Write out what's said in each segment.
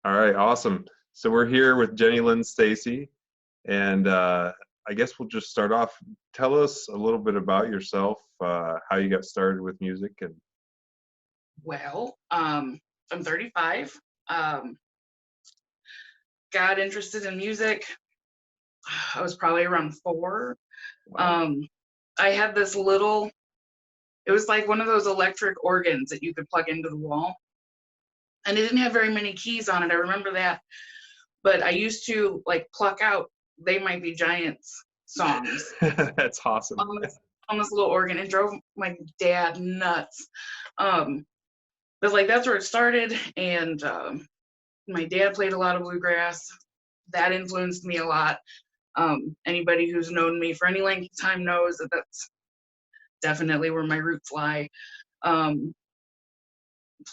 All right, awesome. So we're here with Lynn Stacy, and I guess we'll just start off. Tell us a little bit about yourself, how you got started with music, and Well, I'm 35. Um, got interested in music. I was probably around 4. wow. Um, I had this little, it was like one of those electric organs that you could plug into the wall. And it didn't have very many keys on it. I remember that. But I used to like pluck out They Might Be Giants songs That's awesome. on this little organ. It drove my dad nuts. But like that's where it started. And my dad played a lot of bluegrass. That influenced me a lot. Anybody who's known me for any length of time knows that that's definitely where my roots lie. Um,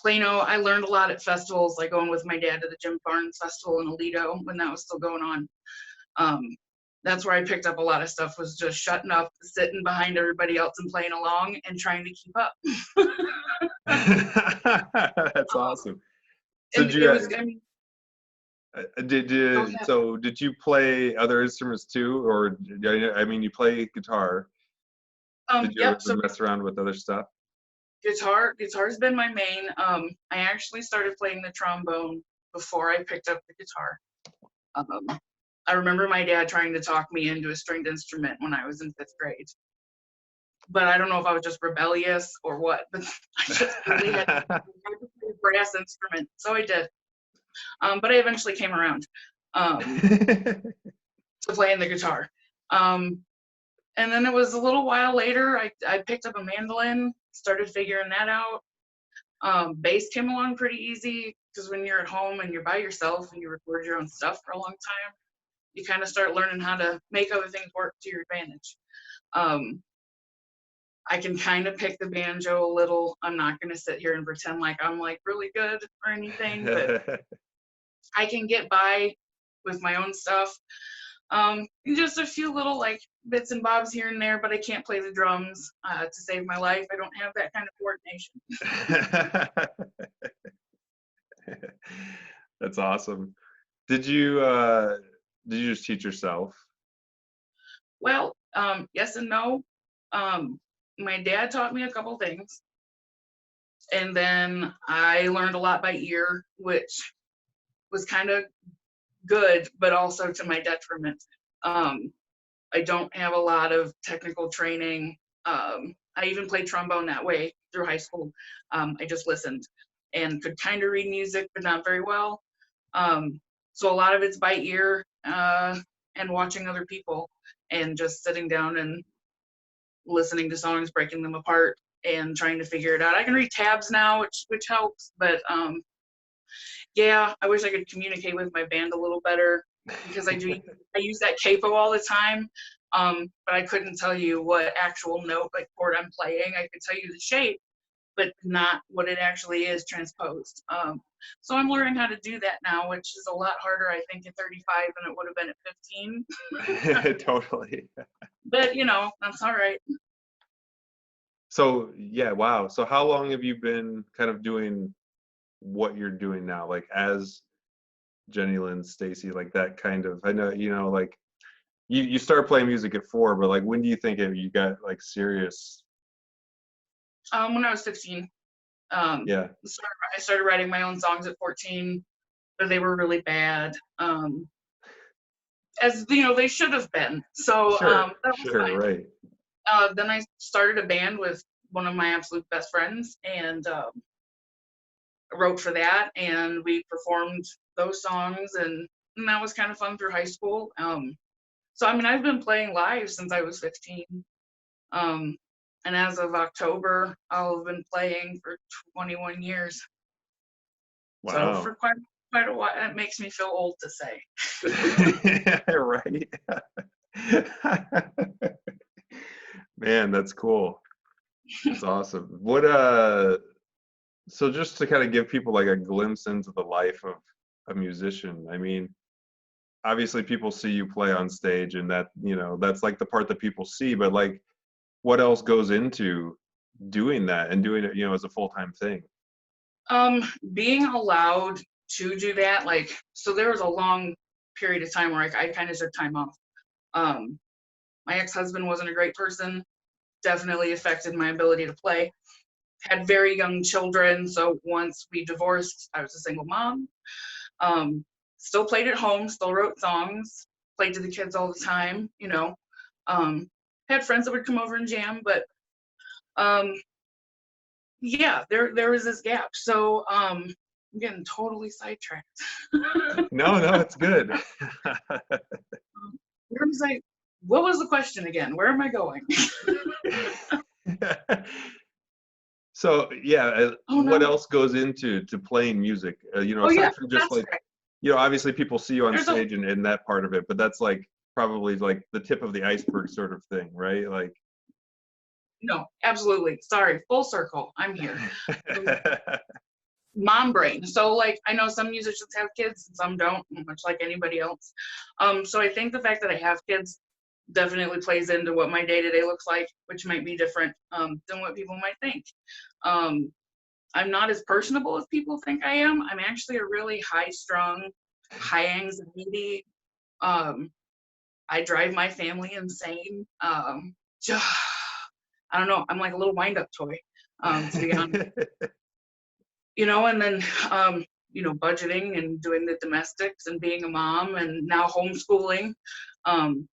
Plano, I learned a lot at festivals, like going with my dad to the Jim Barnes Festival in Aledo when that was still going on. Um, that's where I picked up a lot of stuff, was just shutting up, sitting behind everybody else and playing along and trying to keep up. That's awesome. So And did it you was, I mean, go ahead. did you play other instruments too, or I mean, you play guitar? Did you ever Yep. So mess around with other stuff? guitar's been my main. I actually started playing the trombone before I picked up the guitar. Um, I remember my dad trying to talk me into a stringed instrument when I was in 5th grade. But I don't know if I was just rebellious or what, but I just really had to play a brass instrument. So I did. But I eventually came around um, to playing the guitar. Um, and then it was a little while later, I picked up a mandolin, started figuring that out. Bass came along pretty easy because when you're at home and you're by yourself and you record your own stuff for a long time, you kind of start learning how to make other things work to your advantage. Um, I can kind of pick the banjo a little. I'm not going to sit here and pretend like I'm like really good or anything, but I can get by with my own stuff. Just a few little like bits and bobs here and there, but I can't play the drums to save my life. I don't have that kind of coordination. That's awesome. Did you just teach yourself? Well, yes and no. My dad taught me a couple things, and then I learned a lot by ear, which was kind of good, but also to my detriment. Um, I don't have a lot of technical training. I even played trombone that way through high school. I just listened and could kind of read music, but not very well. Um, so a lot of it's by ear and watching other people and just sitting down and listening to songs, breaking them apart, and trying to figure it out. I can read tabs now, which helps, but yeah, I wish I could communicate with my band a little better because I use that capo all the time. But I couldn't tell you what actual note, like chord I'm playing. I could tell you the shape, but not what it actually is transposed. So I'm learning how to do that now, which is a lot harder, I think, at 35 than it would have been at 15. Totally. But that's all right. So yeah, wow. So how long have you been kind of doing what you're doing now, like as Lynn Stacy, like that kind of? I know, like you started playing music at 4, but like when do you think you got like serious? When I was 15, Yeah, I started writing my own songs at 14, but they were really bad. As they should have been. So sure, that was sure, fine. right. Then I started a band with one of my absolute best friends and wrote for that, and we performed those songs, and that was kind of fun through high school. So I mean, I've been playing live since I was 15. Um, and as of October, I'll have been playing for 21 years. So for Wow. quite a while, it makes me feel old to say. Right. Man, that's cool. That's awesome. So just to kind of give people like a glimpse into the life of a musician, I mean, obviously people see you play on stage and that, that's like the part that people see, but like what else goes into doing that and doing it, as a full-time thing? Being allowed to do that. Like, so there was a long period of time where I kind of took time off. My ex-husband wasn't a great person, definitely affected my ability to play. Had very young children, so once we divorced, I was a single mom. Still played at home, still wrote songs, played to the kids all the time, you know. Had friends that would come over and jam, but yeah, there was this gap. So I'm getting totally sidetracked. No, no, it's good. Where was I? What was the question again? Where am I going? So yeah, Oh what no. else goes into playing music? You know, Oh yeah, aside from just that's like, right. you know, obviously people see you on There's a stage and that part of it, but that's like probably like the tip of the iceberg sort of thing, right? Like, no, absolutely. Sorry, full circle. I'm here. Mom brain. So like I know some musicians have kids and some don't, much like anybody else. So I think the fact that I have kids definitely plays into what my day-to-day looks like, which might be different than what people might think. I'm not as personable as people think I am. I'm actually a really high-strung, high anxiety. Um, I drive my family insane. I don't know. I'm like a little wind-up toy, to be honest. You know, and then you know, budgeting and doing the domestics and being a mom and now homeschooling. Um,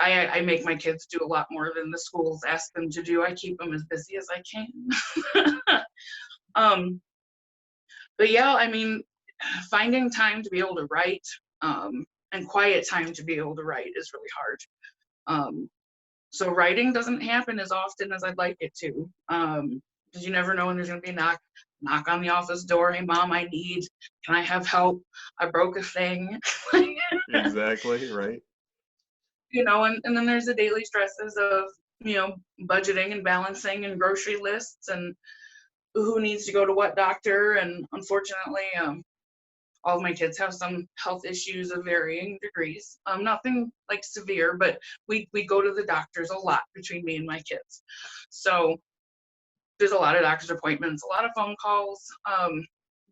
I make my kids do a lot more than the schools ask them to do. I keep them as busy as I can. um, but yeah, I mean, finding time to be able to write and quiet time to be able to write is really hard. So writing doesn't happen as often as I'd like it to. Because you never know when there's going to be a knock on the office door. Hey, mom, can I have help? I broke a thing. exactly, right? You know, and then there's the daily stresses of, you know, budgeting and balancing and grocery lists and who needs to go to what doctor. And unfortunately, all of my kids have some health issues of varying degrees. Nothing like severe, but we go to the doctors a lot between me and my kids. So there's a lot of doctor's appointments, a lot of phone calls.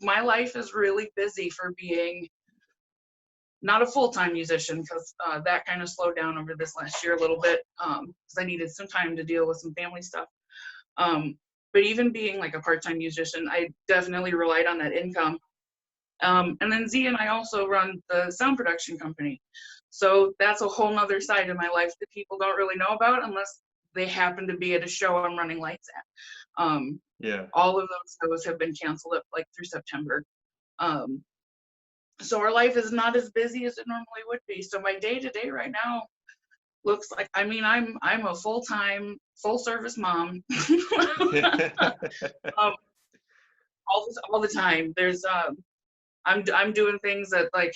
My life is really busy for being not a full-time musician because that kind of slowed down over this last year a little bit because I needed some time to deal with some family stuff. But even being like a part-time musician, I definitely relied on that income. And then Z and I also run the sound production company. So that's a whole nother side of my life that people don't really know about unless they happen to be at a show I'm running lights at. Yeah. All of those shows have been canceled up like through September. So our life is not as busy as it normally would be. So my day to day right now looks like, I mean, I'm a full-time, full-service mom. All the time. There's I'm doing things that like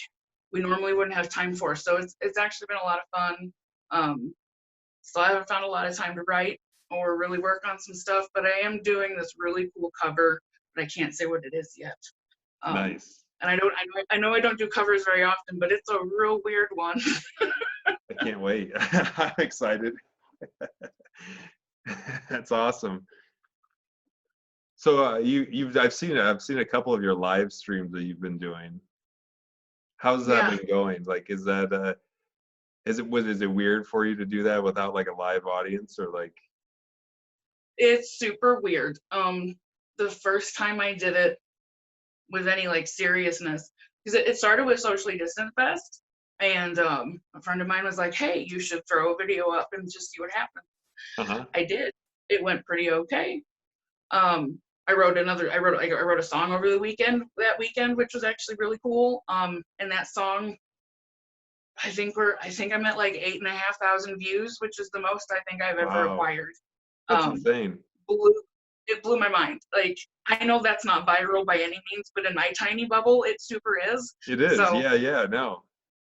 we normally wouldn't have time for. So it's actually been a lot of fun. So I haven't found a lot of time to write or really work on some stuff, but I am doing this really cool cover, but I can't say what it is yet. Nice. And I know I don't do covers very often, but it's a real weird one. I can't wait. I'm excited. That's awesome. So I've seen a couple of your live streams that you've been doing. How's that Yeah, been going? Like, is it weird for you to do that without like a live audience or like? it's super weird. The first time I did it with any like seriousness, because it started with Socially Distant Fest, and a friend of mine was like, "Hey, you should throw a video up and just see what happens." Uh-huh. I did. It went pretty okay. I wrote a song over the weekend, which was actually really cool. And that song, I think I'm at like 8,500 views, which is the most I think I've ever Wow. acquired. That's Um, insane. blew, it blew my mind. Like, I know that's not viral by any means, but in my tiny bubble, it super is. It is. So Yeah, yeah, no.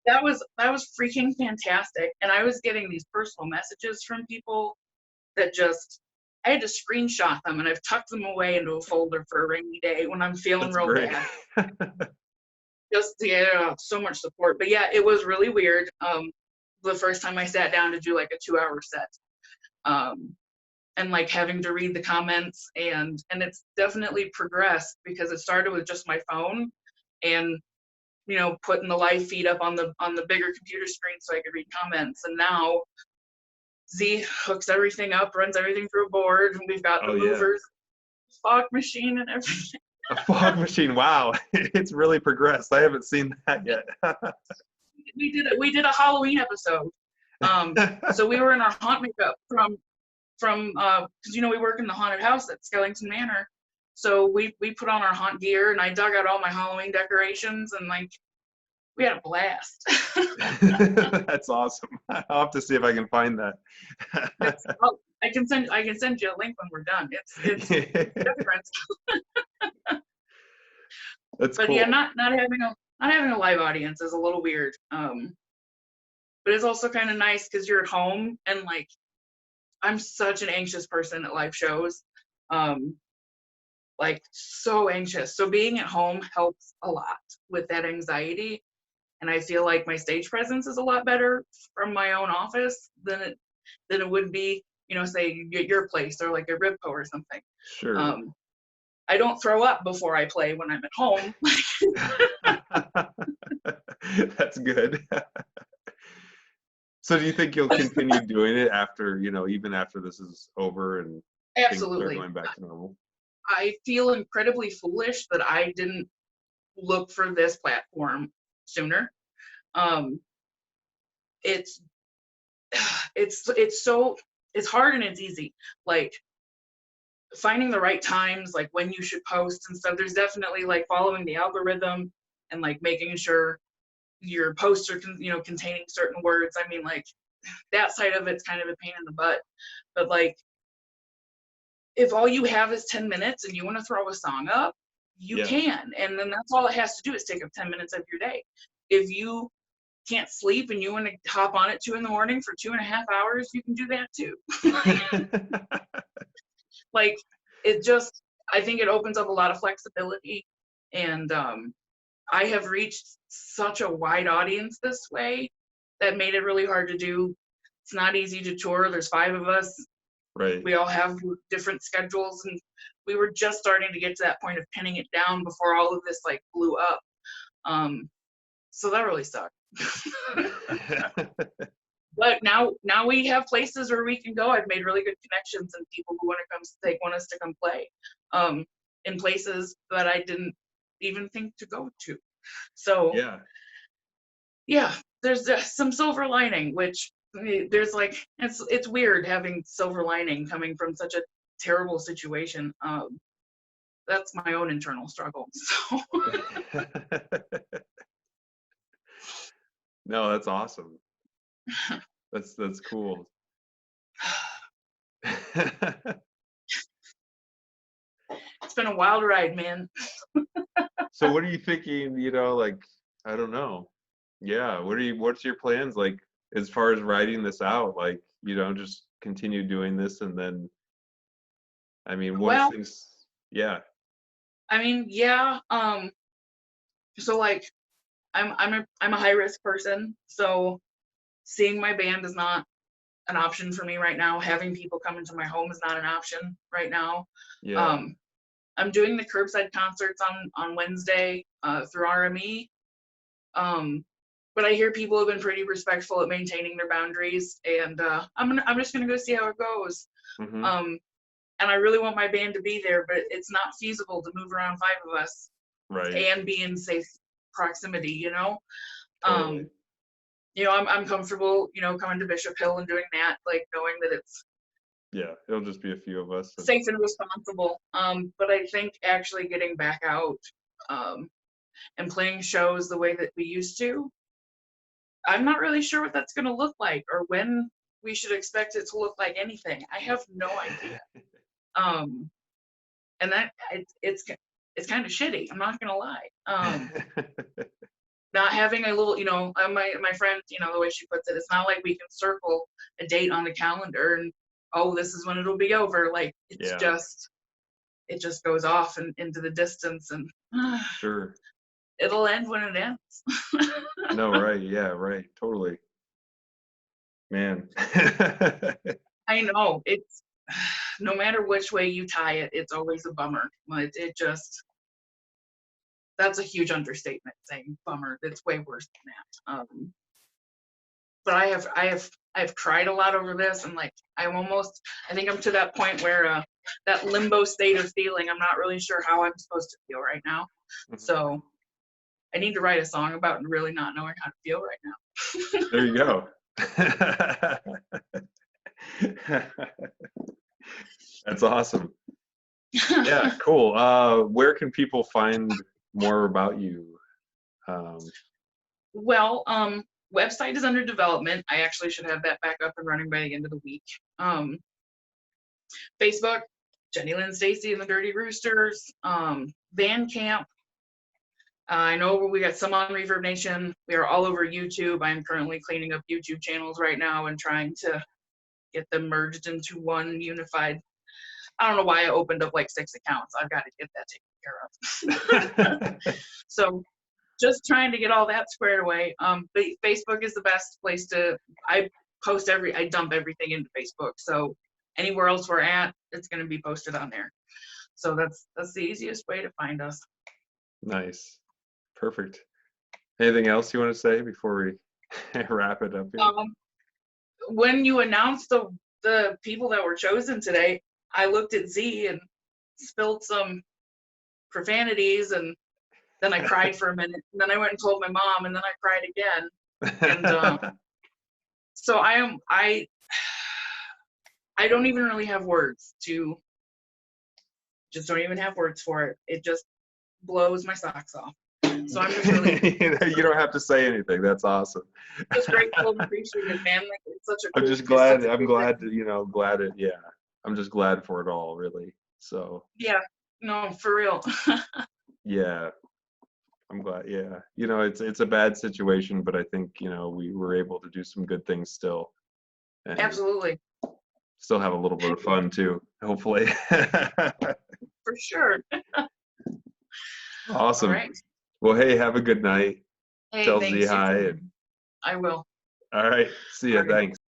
that was freaking fantastic. And I was getting these personal messages from people that just, I had to screenshot them and I've tucked them away into a folder for a rainy day when I'm feeling That's real great. bad. Just to get so much support. But yeah, it was really weird. The first time I sat down to do like a 2-hour set. And like having to read the comments and it's definitely progressed because it started with just my phone and putting the live feed up on the bigger computer screen so I could read comments. And now Z hooks everything up, runs everything through a board, and we've got the Oh yeah. movers, fog machine, and everything. A fog machine. Wow. It's really progressed. I haven't seen that yet. We did a Halloween episode. So we were in our haunt makeup from because we work in the haunted house at Skellington Manor. So we put on our haunt gear, and I dug out all my Halloween decorations, and we had a blast. That's awesome. I'll have to see if I can find that. I can send you a link when we're done. It's different. That's but cool. yeah, not having a live audience is a little weird. But it's also kind of nice because you're at home, and I'm such an anxious person at live shows. So anxious. So being at home helps a lot with that anxiety. And I feel like my stage presence is a lot better from my own office than it would be, say your place or like a Ribco or something. Sure. I don't throw up before I play when I'm at home. That's good. So do you think you'll continue doing it after, even after this is over and Absolutely. things are going back to normal? I feel incredibly foolish that I didn't look for this platform sooner. It's hard and it's easy. Finding the right times, when you should post and stuff. There's definitely following the algorithm and making sure your posts are containing certain words. I mean, that side of it's kind of a pain in the butt. But if all you have is 10 minutes and you want to throw a song up, you can. And then that's all it has to do is take up 10 minutes of your day. If you can't sleep and you want to hop on at 2 a.m. for 2.5 hours, you can do that too. I think it opens up a lot of flexibility. And I have reached such a wide audience this way that made it really hard to do. It's not easy to tour. There's 5 of us. Right. We all have different schedules, and we were just starting to get to that point of pinning it down before all of this blew up. So that really sucked. But now we have places where we can go. I've made really good connections and people who want us to come play in places that I didn't even think to go to. So yeah, there's some silver lining, which there's it's weird having silver lining coming from such a terrible situation. That's my own internal struggle. So. No, that's awesome. That's cool. It's been a wild ride, man. So what are you thinking, I don't know. Yeah, what's your plans as far as writing this out? Just continue doing this, and then I mean, things I mean, yeah. So I'm a high risk person, so seeing my band is not an option for me right now. Having people come into my home is not an option right now. Yeah. I'm doing the curbside concerts on Wednesday through RME. But I hear people have been pretty respectful at maintaining their boundaries, and I'm just gonna go see how it goes. Mm-hmm. And I really want my band to be there, but it's not feasible to move around 5 of us, right, and be in safe proximity. Totally. I'm comfortable, coming to Bishop Hill and doing that, knowing that it's it'll just be a few of us. Safe and responsible. But I think actually getting back out and playing shows the way that we used to, I'm not really sure what that's going to look like or when we should expect it to look like anything. I have no idea. And that it's kind of shitty. I'm not going to lie. Not having a little, my friend, the way she puts it, it's not like we can circle a date on the calendar and, oh, this is when it'll be over. It just goes off and into the distance, and sure, it'll end when it ends. No, right. Yeah, right. Totally. Man. I know, it's no matter which way you tie it, it's always a bummer. that's a huge understatement saying bummer. It's way worse than that. But I've cried a lot over this, and like I think I'm to that point where that limbo state of feeling. I'm not really sure how I'm supposed to feel right now. So I need to write a song about really not knowing how to feel right now. There you go. That's awesome. Yeah, cool. Where can people find more about you? Well, website is under development. I actually should have that back up and running by the end of the week. Facebook, Lynn Stacy and the Dirty Roosters. Bandcamp. I know we got some on Reverb Nation. We are all over YouTube. I'm currently cleaning up YouTube channels right now and trying to get them merged into one unified. I don't know why I opened up like 6 accounts. I've got to get that taken care of. So just trying to get all that squared away. But Facebook is the best place to, I dump everything into Facebook. So anywhere else we're at, it's going to be posted on there. So that's the easiest way to find us. Nice. Perfect. Anything else you want to say before we wrap it up here? When you announced the people that were chosen today, I looked at Z and spilled some profanities, and then I cried for a minute, and then I went and told my mom, and then I cried again. And so I don't even really have words don't even have words for it. It just blows my socks off. So I'm just really you don't have to say anything. That's awesome. Just grateful and appreciative, man. Like, it's such a I'm just glad. I'm glad to, yeah. I'm just glad for it all, really. So. Yeah. No, for real. Yeah. I'm glad. Yeah. It's a bad situation, but I think, we were able to do some good things still. And absolutely. Still have a little bit of fun too, hopefully. For sure. Awesome. All right. Well, hey, have a good night. Hey, Tell Z hi. I will. All right. See ya. Thanks.